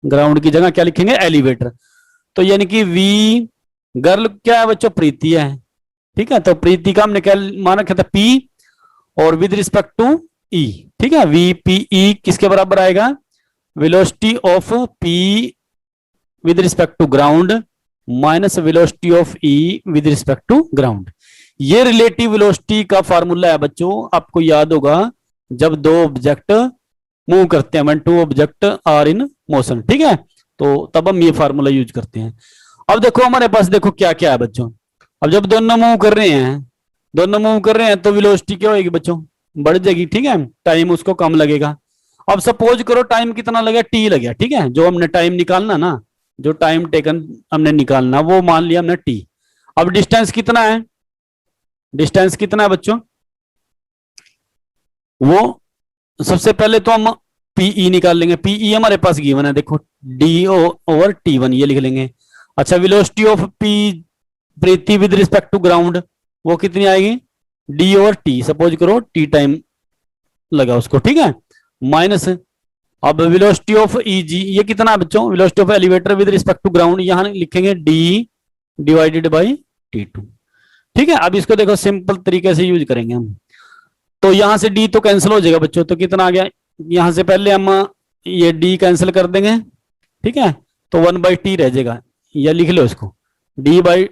ग्राउंड की जगह क्या लिखेंगे, एलिवेटर। तो यानी कि वी गर्ल क्या है बच्चों, प्रीति है, ठीक है। तो प्रीति का हमने क्या मान रखा था, पी, और विद रिस्पेक्ट टू ई, ठीक है, वी पी ई किसके बराबर आएगा, velocity of p with respect to ground minus velocity of e with respect to ground. ये रिलेटिव वेलोसिटी का फार्मूला है बच्चों, आपको याद होगा जब दो ऑब्जेक्ट मूव करते हैं, when two object are in motion, ठीक है, तो तब हम ये फार्मूला यूज करते हैं। अब देखो हमारे पास देखो क्या क्या है बच्चों, अब जब दोनों मूव कर रहे हैं, दोनों मूव कर रहे हैं तो वेलोसिटी क्या होगी बच्चों, बढ़ जाएगी, ठीक है, टाइम उसको कम लगेगा। अब सपोज करो टाइम कितना लगे, टी लगे, ठीक है, जो हमने टाइम निकालना ना, जो टाइम टेकन हमने निकालना वो मान लिया हमने टी। अब डिस्टेंस कितना है, डिस्टेंस कितना है बच्चों, वो सबसे पहले तो हम पीई निकाल लेंगे, पीई हमारे पास गिवन है, देखो डी ओवर टी वन ये लिख लेंगे। अच्छा velocity of p Preeti with respect to ground वो कितनी आएगी, डी ओवर टी, सपोज करो टी टाइम लगा उसको, ठीक है, माइनस अब वेलोसिटी ऑफ ई जी ये कितना है बच्चों, velocity of elevator with respect to ground यहां लिखेंगे d divided by t two, ठीक है। अब इसको देखो सिंपल तरीके से यूज करेंगे हम, तो यहां से डी तो कैंसिल हो जाएगा बच्चों, तो कितना आ गया, यहां से पहले हम ये डी कैंसिल कर देंगे, ठीक है, तो 1/t रह जाएगा, या लिख लो इसको डी बाई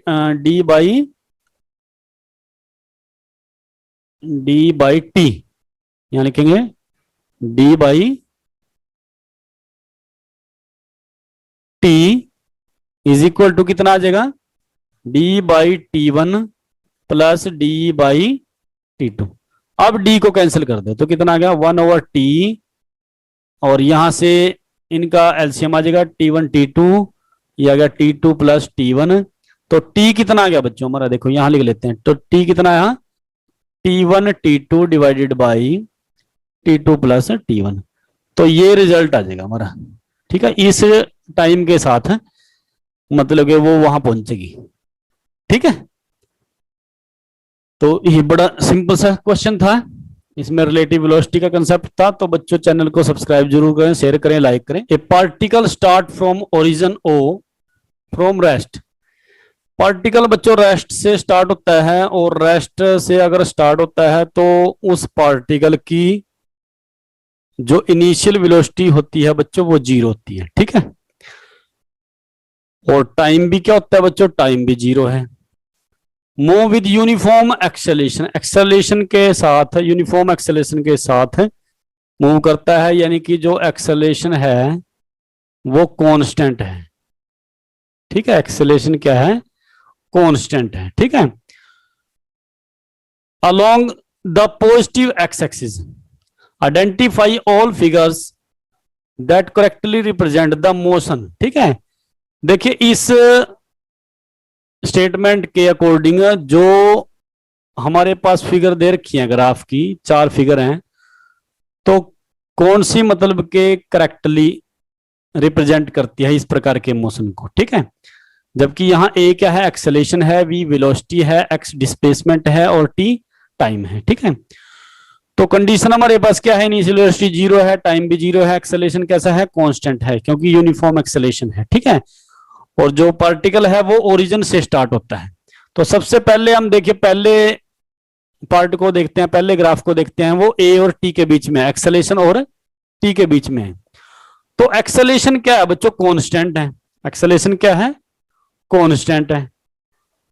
टी, यहां लिखेंगे d by t is equal to कितना आ जाएगा, d by t one plus d by t two. अब डी को कैंसिल कर दो तो कितना आ गया, 1/t, और यहां से इनका एलसीएम आ जाएगा T1 T2, ये आ गया T2 प्लस T1, तो T कितना आ गया बच्चों हमारा, देखो यहां लिख लेते हैं, तो T कितना आया, T1 T2 divided by T2 plus T1, तो ये रिजल्ट आ जाएगा हमारा, ठीक है, इस टाइम के साथ मतलब कि वो वहां पहुंचेगी, ठीक है। तो ये बड़ा सिंपल सा क्वेश्चन था, इसमें रिलेटिव वेलोसिटी का कंसेप्ट था। तो बच्चों चैनल को सब्सक्राइब जरूर करें, शेयर करें, लाइक करें। A particle start from origin o from rest, particle बच्चों रेस्ट से स्टार्ट होता है, और रेस्ट से अगर स्टार्ट होता है तो उस पार्टिकल की जो इनिशियल वेलोसिटी होती है बच्चों वो 0 होती है, ठीक है, और टाइम भी क्या होता है बच्चों, टाइम भी 0 है। Move with uniform acceleration, acceleration के साथ, यूनिफॉर्म एक्सेलेरेशन के साथ मूव करता है, यानी कि जो एक्सेलेरेशन है वो कांस्टेंट है, ठीक है, एक्सेलेरेशन क्या है, कांस्टेंट है, ठीक है। Along the positive x axis identify all figures that correctly represent the motion, ठीक है। देखिए इस स्टेटमेंट के अकॉर्डिंग जो हमारे पास फिगर दे रखी है ग्राफ की, 4 फिगर हैं, तो कौन सी मतलब के करेक्टली रिप्रेजेंट करती है इस प्रकार के मोशन को, ठीक है। जबकि यहां ए क्या है, एक्सेलेरेशन है, वी वेलोसिटी है, एक्स डिस्प्लेसमेंट है, और टी टाइम है, ठीक है। तो कंडीशन हमारे पास क्या है, इनिशियल वेलोसिटी 0 है, टाइम भी 0 है, एक्सेलेरेशन कैसा है, कांस्टेंट है, क्योंकि यूनिफॉर्म एक्सेलेरेशन है, ठीक है, और जो पार्टिकल है वो ओरिजिन से स्टार्ट होता है। तो सबसे पहले हम देखिए पहले पार्ट को देखते हैं, पहले ग्राफ को देखते हैं, वो ए और टी के बीच में, एक्सेलेरेशन और टी के बीच में है। तो एक्सेलेरेशन क्या है बच्चों? कांस्टेंट है। एक्सेलेरेशन क्या है? कांस्टेंट है।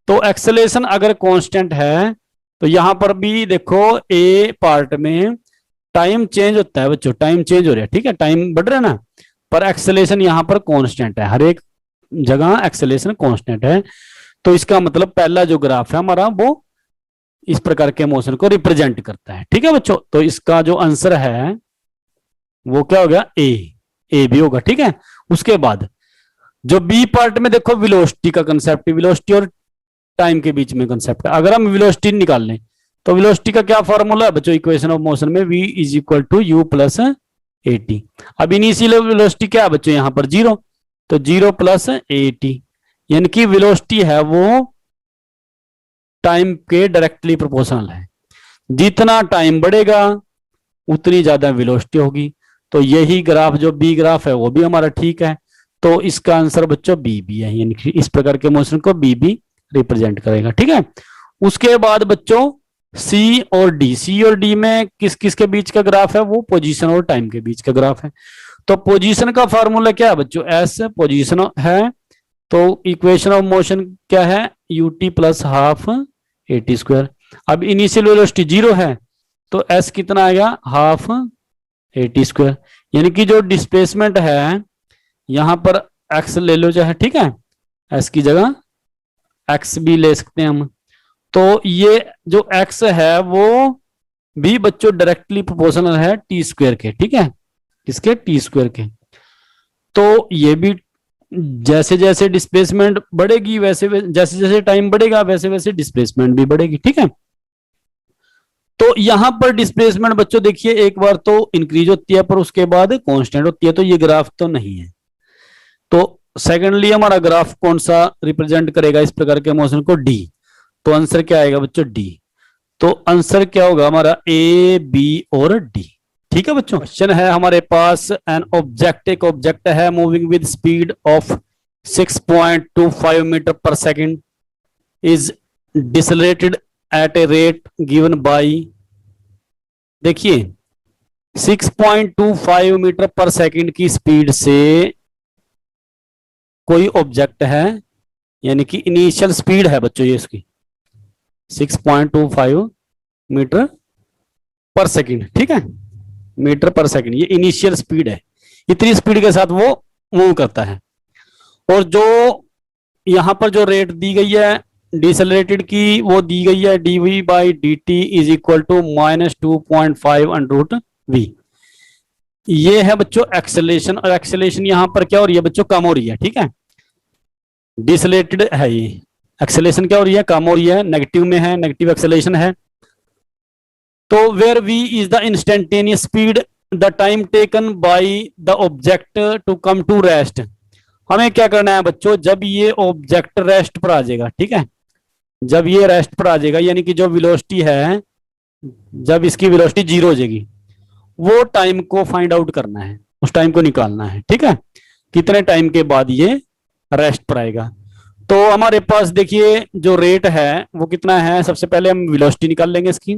तो एक्सेलेरेशन अगर कांस्टेंट है तो यहां पर भी देखो ए पार्ट में टाइम चेंज होता है बच्चों, टाइम चेंज हो रहा है, ठीक है, टाइम बढ़ रहा है ना, पर एक्सेलेरेशन यहां पर कांस्टेंट है, हर एक जगह एक्सेलेरेशन कांस्टेंट है। तो इसका मतलब पहला जो ग्राफ है हमारा वो इस प्रकार के मोशन को रिप्रेजेंट करता है, ठीक है बच्चों। तो इसका जो आंसर है वो क्या हो गया? ए भी होगा, ठीक है। उसके बाद जो बी पार्ट में देखो वेलोसिटी का कंसेप्ट, वेलोसिटी और टाइम के बीच में कंसेप्ट है। अगर हम वेलोसिटी निकाल लें तो वेलोसिटी का क्या फॉर्मूला है बच्चों? इक्वेशन ऑफ मोशन में v is equal to u plus a t. अब इनिशियल वेलोसिटी क्या है बच्चों? यहां पर 0, तो 0 प्लस ए टी, यानी कि वेलोसिटी है वो टाइम के डायरेक्टली प्रोपोर्शनल है। जितना टाइम बढ़ेगा उतनी ज्यादा वेलोसिटी होगी। तो यही ग्राफ जो बी ग्राफ है वो भी हमारा ठीक है। तो इसका आंसर बच्चों बी भी है, यानी कि इस प्रकार के मोशन को बी भी रिप्रेजेंट करेगा, ठीक है। उसके बाद बच्चों सी और डी, सी और डी में किस किस के बीच का ग्राफ है? वो पोजीशन और टाइम के बीच का ग्राफ है। तो पोजीशन का फार्मूला क्या है बच्चों? एस पोजीशन है, तो इक्वेशन ऑफ मोशन क्या है? UT plus half A T square. अब इनिशियल वेलोसिटी 0 है तो एस कितना आएगा? हाफ ए टी स्क्वायर, यानी कि जो डिस्प्लेसमेंट है यहां पर एक्स ले लो चाहे, ठीक है, एस की जगह एक्स भी ले सकते हैं हम। तो ये जो एक्स है वो भी बच्चों डायरेक्टली प्रोपोर्शनल है टी स्क्वायर के, ठीक है, किसके? टी स्क्वायर के। तो ये भी जैसे जैसे डिस्प्लेसमेंट बढ़ेगी वैसे जैसे जैसे टाइम बढ़ेगा वैसे वैसे डिस्प्लेसमेंट भी बढ़ेगी, ठीक है। तो यहां पर डिस्प्लेसमेंट बच्चों देखिए एक बार तो इंक्रीज होती है पर उसके बाद कांस्टेंट होती है, तो ये ग्राफ तो नहीं है। तो सेकेंडली हमारा ग्राफ कौन सा रिप्रेजेंट करेगा इस प्रकार के मोशन को? डी। तो आंसर क्या आएगा बच्चों? डी। तो आंसर क्या होगा हमारा? ए, बी और डी, ठीक है बच्चों। क्वेश्चन है हमारे पास, एन ऑब्जेक्ट, एक ऑब्जेक्ट है moving with speed of 6.25 metre पर second is decelerated at a rate given by, देखिए 6.25 मीटर पर सेकेंड की स्पीड से कोई ऑब्जेक्ट है, यानी कि इनिशियल स्पीड है बच्चों ये इसकी 6.25 मीटर पर सेकेंड, ठीक है, मीटर पर सेकेंड, ये इनिशियल स्पीड है। इतनी स्पीड के साथ वो मूव करता है। और जो यहां पर जो रेट दी गई है डिसलेटेड की वो दी गई है dv by dt is equal to -2.5 under root v। ये है बच्चों एक्सेलेरेशन, और एक्सेलेरेशन यहां पर क्या हो रही है बच्चों? कम हो रही है, ठीक है। डिसलेटेड है ये, एक्सेलेरेशन क्या हो रही है? कम हो रही है, नेगेटिव में है, नेगेटिव एक्सेलेरेशन है। तो where v is the instantaneous speed the time taken by the object to come to rest. हमें क्या करना है बच्चों? जब ये ऑब्जेक्ट रेस्ट पर आ जाएगा, ठीक है, जब ये रेस्ट पर आ जाएगा यानी कि जो वेलोसिटी है, जब इसकी वेलोसिटी 0 हो जाएगी, वो टाइम को फाइंड आउट करना है, उस टाइम को निकालना है, ठीक है, कितने टाइम के बाद ये रेस्ट पर आएगा। तो हमारे पास देखिए जो रेट है वो कितना है? सबसे पहले हम वेलोसिटी निकाल लेंगे इसकी,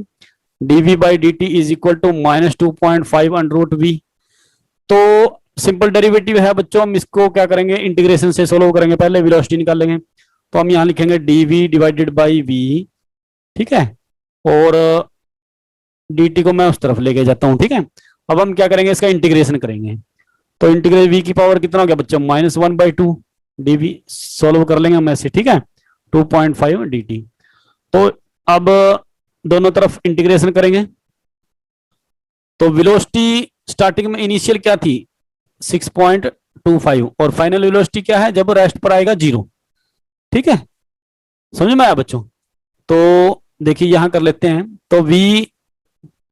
dv by dt is equal to -2.5 under root v। तो सिंपल डेरिवेटिव है बच्चों, हम इसको क्या करेंगे? इंटीग्रेशन से सोल्व करेंगे, पहले वेलोसिटी निकाल लेंगे। तो हम यहां लिखेंगे dv डिवाइडेड बाई v, ठीक है, और dt को मैं उस तरफ लेके जाता हूं, ठीक है। अब हम क्या करेंगे? इसका इंटीग्रेशन करेंगे। तो इंटीग्रेट v की पावर कितना हो गया बच्चों? -1/2 dv, सोल्व कर लेंगे हम ऐसे, ठीक है, 2.5 dt। तो अब दोनों तरफ इंटीग्रेशन करेंगे। तो वेलोसिटी स्टार्टिंग में इनिशियल क्या थी? 6.25, और फाइनल वेलोसिटी क्या है जब रेस्ट पर आएगा? 0, ठीक है, समझ में आया बच्चों? तो देखिए यहां कर लेते हैं। तो v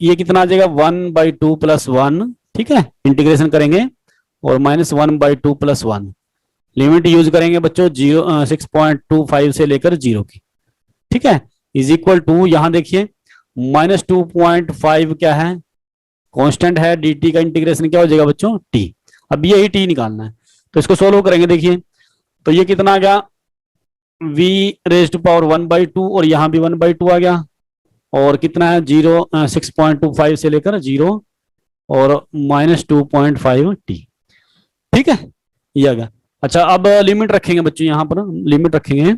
ये कितना आ जाएगा? 1/2 + 1, ठीक है, इंटीग्रेशन करेंगे और -1/2 + 1, लिमिट यूज करेंगे बच्चों 6.25 से लेकर 0 की, ठीक है, इज इक्वल टू, यहां देखिए -2.5 क्या है? कांस्टेंट है, dt का इंटीग्रेशन क्या हो जाएगा बच्चों? t। अब यही t निकालना है, तो इसको सोल्व करेंगे। देखिए तो ये कितना आ गया? v रेज़ टू पावर 1/2, और यहां भी 1/2 आ गया, और कितना है? 6.25 से लेकर 0 और -2.5 t। ठीक है, ये आ गया। अच्छा, अब लिमिट रखेंगे बच्चों, यहाँ पर लिमिट रखेंगे।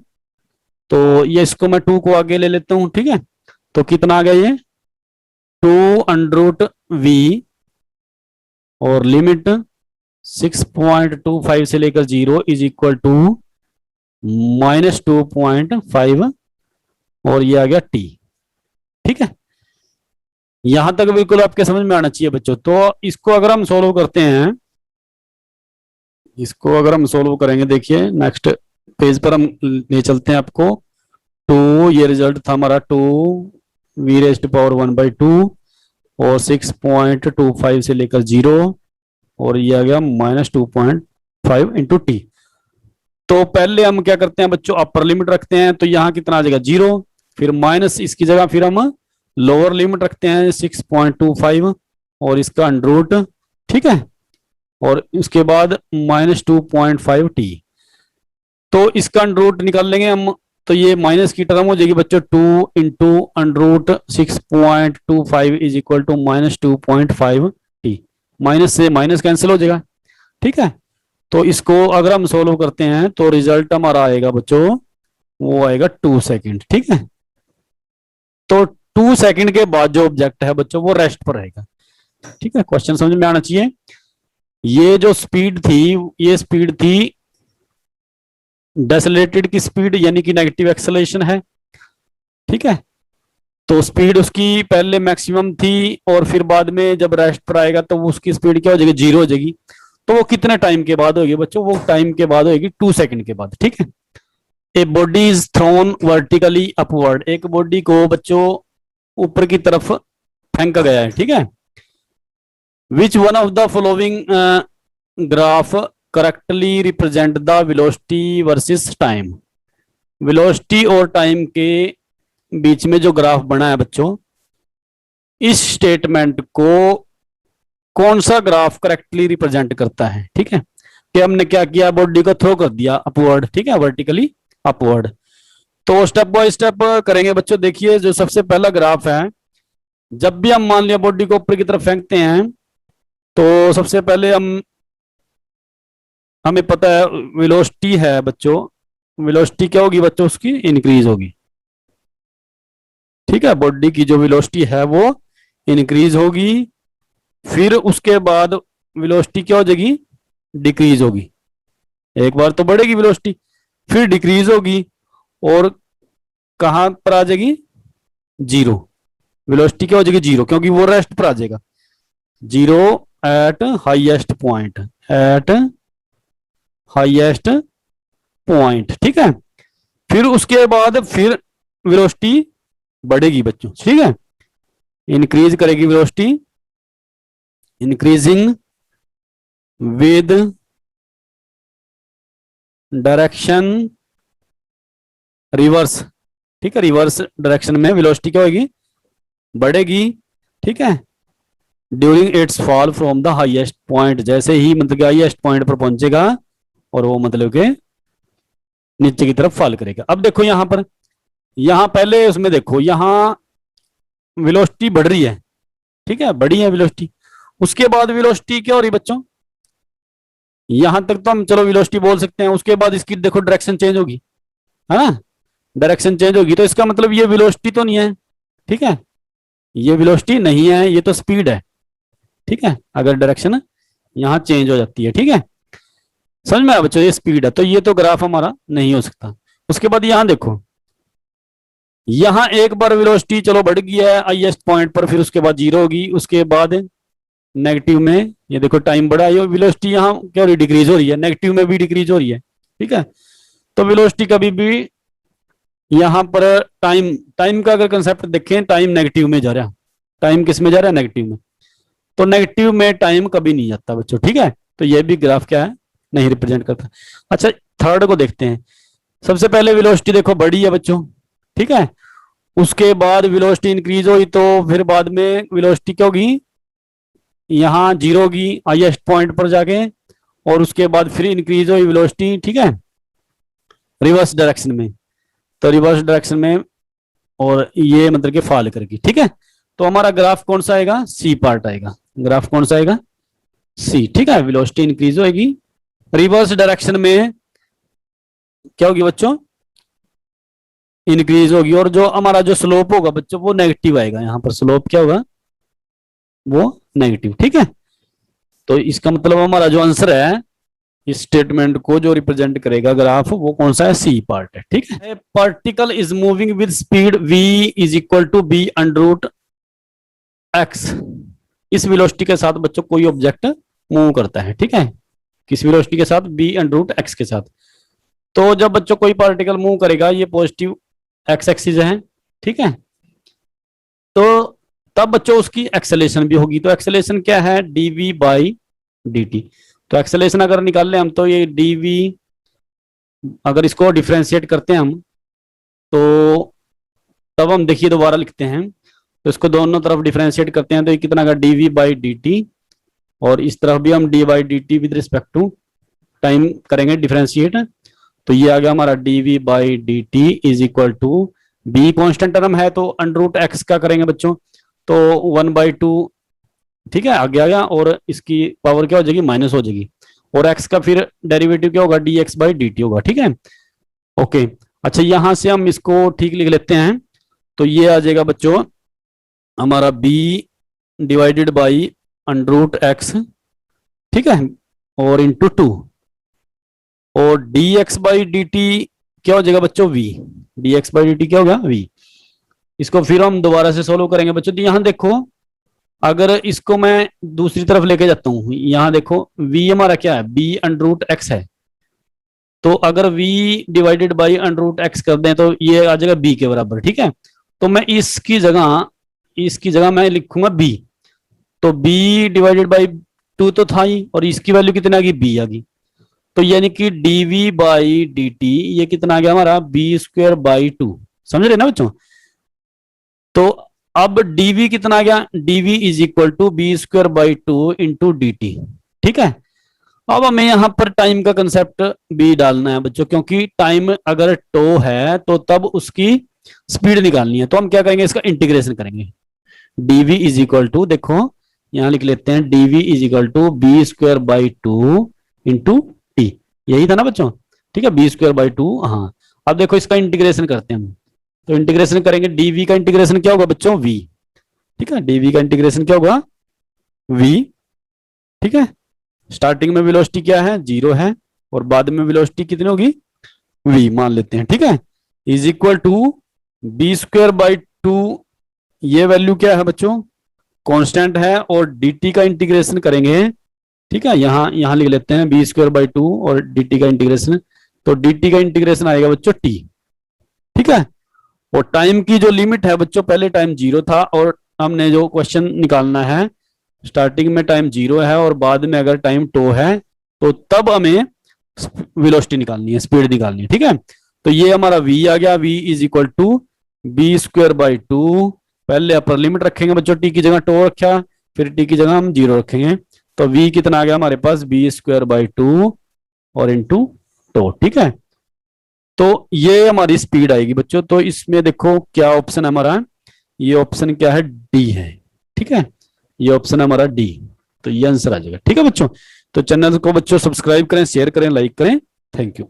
तो ये इसको मैं 2 को आगे ले लेता हूँ, ठीक है। तो कितना आ गया ये 2√v और लिमिट 6.25 से लेकर 0 इज इक्वल टू -2.5 और ये आ गया t। ठीक है, यहां तक बिल्कुल आपके समझ में आना चाहिए बच्चों। तो इसको अगर हम सोल्व करते हैं, इसको अगर हम सोल्व करेंगे, देखिए नेक्स्ट पेज पर हम ले चलते हैं आपको। 2, ये रिजल्ट था हमारा 2v⁻1/2 और 6.25 से लेकर 0 और ये आ गया -2.5 इंटू टी। तो पहले हम क्या करते हैं बच्चों, अपर लिमिट रखते हैं, तो यहाँ कितना आ जाएगा 0, फिर माइनस इसकी जगह फिर हम लोअर लिमिट रखते हैं 6.25 और इसका अंडर, ठीक है, और उसके बाद -2.5 टी। तो इसका अंडर निकाल लेंगे हम, तो ये माइनस की टर्म हो जाएगी बच्चों 2 into under 6.25 is equal to -2.5 टी। माइनस से माइनस कैंसिल हो जाएगा, ठीक है। तो इसको अगर हम सोल्व करते हैं तो रिजल्ट हमारा आएगा बच्चों, वो आएगा 2 सेकेंड, ठीक है। तो 2 सेकेंड के बाद जो ऑब्जेक्ट है बच्चों वो रेस्ट पर रहेगा, ठीक है। क्वेश्चन समझ में आना चाहिए। ये जो स्पीड थी, ये स्पीड थी डेसेलेटेड की स्पीड, यानी कि नेगेटिव एक्सेलरेशन है, ठीक है। तो स्पीड उसकी पहले मैक्सिमम थी और फिर बाद में जब रेस्ट पर आएगा तो उसकी स्पीड क्या हो जाएगी, 0 हो जाएगी। तो वो कितने टाइम के बाद होगी बच्चों, वो टाइम के बाद होगी 2 सेकंड के बाद, ठीक है। A body is thrown vertically upward, एक बॉडी को बच्चों ऊपर की तरफ फेंका गया है, ठीक है। Which one of the following graph correctly represent the velocity versus time. Velocity और टाइम के बीच में जो ग्राफ बना है बच्चों, इस स्टेटमेंट को कौन सा ग्राफ करेक्टली रिप्रेजेंट करता है, ठीक है। कि हमने क्या किया, बॉडी को थ्रो कर दिया अपवर्ड, ठीक है, वर्टिकली अपवर्ड। तो स्टेप बाय स्टेप करेंगे बच्चों। देखिए जो सबसे पहला ग्राफ है, जब भी हम मान लिया बॉडी को ऊपर की तरफ फेंकते हैं तो सबसे पहले हमें पता है वेलोसिटी है बच्चों, वेलोसिटी क्या होगी बच्चों, उसकी इंक्रीज होगी, ठीक है। बॉडी की जो वेलोसिटी है वो इंक्रीज होगी, फिर उसके बाद वेलोसिटी क्या हो जाएगी, डिक्रीज होगी। एक बार तो बढ़ेगी वेलोसिटी, फिर डिक्रीज होगी और कहां पर आ जाएगी, 0। वेलोसिटी क्या हो जाएगी 0, क्योंकि वो रेस्ट पर आ जाएगा। 0 eight highest point, eight highest point, ठीक है। फिर उसके बाद फिर वेलोसिटी बढ़ेगी बच्चों, ठीक है, इंक्रीज करेगी velocity, increasing with direction reverse, ठीक है। रिवर्स डायरेक्शन में वेलोसिटी क्या होगी, बढ़ेगी, ठीक है, during its fall from the highest point, जैसे ही मतलब हाईएस्ट पॉइंट पर पहुंचेगा और वो मतलब के नीचे की तरफ फॉल करेगा। अब देखो यहां पर, यहां पहले उसमें देखो, यहां वेलोसिटी बढ़ रही है, ठीक है, बढ़ी है वेलोसिटी। उसके बाद वेलोसिटी क्या हो रही बच्चों, यहां तक तो हम चलो वेलोसिटी बोल सकते हैं। उसके बाद इसकी देखो डायरेक्शन चेंज होगी, है ना, डायरेक्शन चेंज होगी। तो इसका मतलब ये वेलोसिटी तो नहीं है, ठीक है, ये वेलोसिटी नहीं है, ये तो स्पीड है, ठीक है। अगर डायरेक्शन यहां चेंज हो जाती है, ठीक है, समझ में आया बच्चों, ये स्पीड है, तो ये तो ग्राफ हमारा नहीं हो सकता। उसके बाद यहां देखो, यहां एक बार वेलोसिटी चलो बढ़ गई है हाईएस्ट पॉइंट पर, फिर उसके बाद 0 होगी, उसके बाद नेगेटिव में ये देखो टाइम बढ़ा, ये वेलोसिटी यहाँ क्या हो रही है, डिक्रीज हो रही है, नेगेटिव में भी डिक्रीज हो रही है, ठीक है। तो वेलोसिटी कभी भी यहां पर टाइम का अगर कंसेप्ट देखें, टाइम नेगेटिव में जा रहा है, टाइम किस में जा रहा है, नेगेटिव में। तो नेगेटिव में टाइम कभी नहीं जाता बच्चों, ठीक है। तो ये भी ग्राफ क्या है, नहीं रिप्रेजेंट करता। अच्छा थर्ड को देखते हैं। सबसे पहले वेलोसिटी देखो बढ़ी है बच्चों, ठीक है, उसके बाद वेलोसिटी इंक्रीज हुई, तो फिर बाद में वेलोसिटी क्या होगी, यहां 0 होगी हाईएस्ट पॉइंट पर जाके, और उसके बाद फिर इंक्रीज हुई वेलोसिटी, ठीक है, रिवर्स डायरेक्शन में। तो रिवर्स डायरेक्शन में और ये मतलब कि फॉल करेगी, ठीक है। तो हमारा ग्राफ कौन सा आएगा, सी पार्ट आएगा, ग्राफ कौन सा आएगा, सी, ठीक है। वेलोसिटी इंक्रीज होएगी रिवर्स डायरेक्शन में क्या होगी बच्चों, इंक्रीज होगी, और जो हमारा जो स्लोप होगा बच्चों वो नेगेटिव आएगा। यहां पर स्लोप क्या होगा, वो नेगेटिव। ठीक है, तो इसका मतलब हमारा जो आंसर है इस स्टेटमेंट को जो रिप्रेजेंट करेगा ग्राफ, वो कौन सा है, सी पार्ट है। ठीक है, particle is moving with speed v is equal to b under root x. इस वेलोसिटी के साथ बच्चों कोई ऑब्जेक्ट मूव करता है। ठीक है, किस वेलोसिटी के साथ, बी अंडर रूट एक्स के साथ। तो जब बच्चों कोई पार्टिकल मूव करेगा, ये पॉजिटिव एक्स एक्सिस है। ठीक है, तो तब बच्चों उसकी एक्सेलेरेशन भी होगी। तो एक्सेलेरेशन क्या है, dv बाई dt। तो एक्सेलेरेशन अगर निकाल लें हम, तो ये dv, अगर इसको डिफरेंशिएट करते हैं हम, तो तब हम देखिए दोबारा लिखते हैं, तो इसको दोनों तरफ डिफरेंशिएट करते हैं, तो ये कितना का dv बाई dt, और इस तरफ भी हम d by dt with respect to time करेंगे डिफरेंशिएट। तो ये आ गया हमारा dv by dt is equal to, b constant term है तो अंडर रूट एक्स का करेंगे बच्चों, तो 1/2। ठीक है, आगे आ गया, और इसकी पावर क्या हो जाएगी, माइनस हो जाएगी, और x का फिर डेरिवेटिव क्या होगा, dx बाई dt होगा। ठीक है, ओके। अच्छा, यहां से हम इसको ठीक लिख लेते हैं, तो ये आ जाएगा बच्चों हमारा b divided by under root x. ठीक है, और इंटू 2, और dx बाई dt क्या हो जाएगा बच्चों, v। dx बाई dt क्या होगा, v। इसको फिर हम दोबारा से सोल्व करेंगे बच्चों। तो यहां देखो, अगर इसको मैं दूसरी तरफ लेके जाता हूं, यहां देखो v हमारा क्या है, b अंडर रूट एक्स है। तो अगर v divided by under root x कर दें, तो ये आ जाएगा b के बराबर। ठीक है, तो मैं इसकी जगह मैं लिखूंगा b। तो b डिवाइडेड बाई 2 तो था ही, और इसकी वैल्यू कितनी आ गई, b आ गई। तो यानी कि dv बाई dt ये कितना आ गया हमारा, b² बाई 2। समझ रहे ना बच्चों। तो अब dv कितना आ गया, dv is equal to b² by 2 into D T. ठीक है, अब हमें यहां पर टाइम का कंसेप्ट भी डालना है बच्चों, क्योंकि टाइम अगर टो है तो तब उसकी स्पीड निकालनी है। तो हम क्या करेंगे, इसका इंटीग्रेशन करेंगे। dv इज इक्वल टू, देखो यहां लिख लेते हैं, dv is equal to b² by 2 into T. यही था ना बच्चों। ठीक है, b² बाई 2। हाँ, अब देखो इसका इंटीग्रेशन करते हैं हम, तो इंटीग्रेशन करेंगे, dv का इंटीग्रेशन क्या होगा बच्चों, v। ठीक है, dv का इंटीग्रेशन क्या होगा, v। ठीक है, स्टार्टिंग में वेलोसिटी क्या है, 0 है, और बाद में वेलोसिटी कितनी होगी, v मान लेते हैं। ठीक है, is equal to b² by 2, ये वैल्यू क्या है बच्चों, कांस्टेंट है, और dt का इंटीग्रेशन करेंगे। ठीक है, यहां लिख लेते हैं b² बाई 2 और dt का इंटीग्रेशन, तो dt का इंटीग्रेशन आएगा बच्चों t। ठीक है, और टाइम की जो लिमिट है बच्चों, पहले टाइम 0 था, और हमने जो क्वेश्चन निकालना है, स्टार्टिंग में टाइम 0 है और बाद में अगर टाइम टो है, तो तब हमें वेलोसिटी निकालनी है, स्पीड निकालनी है। ठीक है, तो ये हमारा v आ गया, v is equal to b² by 2। पहले अपर लिमिट रखेंगे बच्चों, t की जगह टो रखा, फिर t की जगह हम 0 रखेंगे, तो v कितना आ गया हमारे पास, b² बाई 2 और इंटू टो। ठीक है, तो ये हमारी स्पीड आएगी बच्चों। तो इसमें देखो क्या ऑप्शन है हमारा, ये ऑप्शन क्या है, डी है। ठीक है, ये ऑप्शन है हमारा डी, तो ये आंसर आ जाएगा। ठीक है बच्चों, तो चैनल को बच्चों सब्सक्राइब करें, शेयर करें, लाइक करें। Thank you.